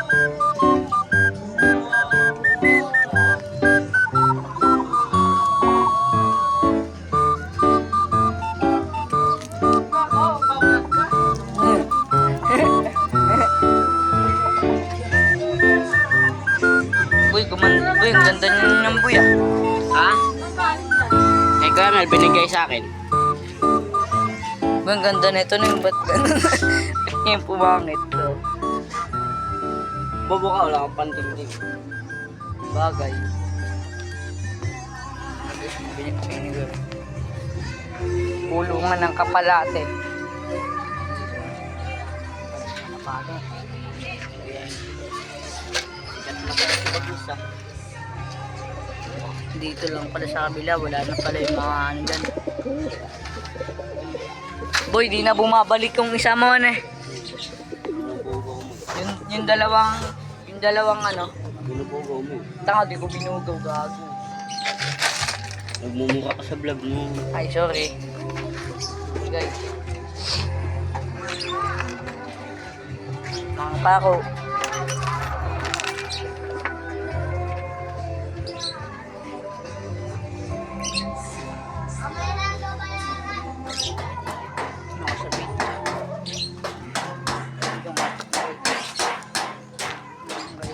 Boy, ang ganda niyo ng boy ah. Ha? Eh, kaya nga, binigay sa akin. Boy, ang ganda nito na yung ba't ganun? Yung pumangit to. Bobo ka, wala kang pantingting. Bagay. Binigay. Pulungan ng kapalate. Kapate. Dito lang pala sa kabila, wala na pala yung mga ano dyan. Boy, di na bumabalik yung isa mo na eh. Yung dalawang ano. Binubugaw mo. Tanga, di ko binugaw, gago. Nagmumukha ka sa vlog mo. Ay, sorry. Guys. Mga pako.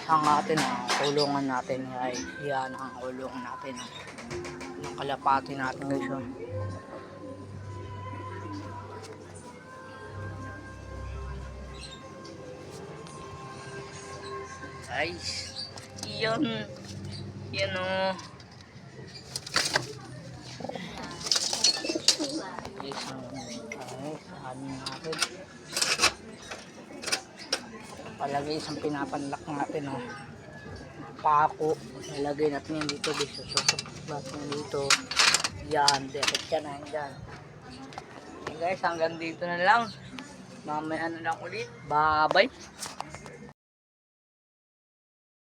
Ang atin, kulungan natin ay yan ang kulungan natin ng kalapati natin guys. Guys, yan o. Guys, ano natin palagay isang pinapanlak natin pako, nilagay natin yan dito guys, susupot natin dito yan, direct yan dyan. Okay guys, hanggang dito na lang, mamaya na lang ulit, bye bye.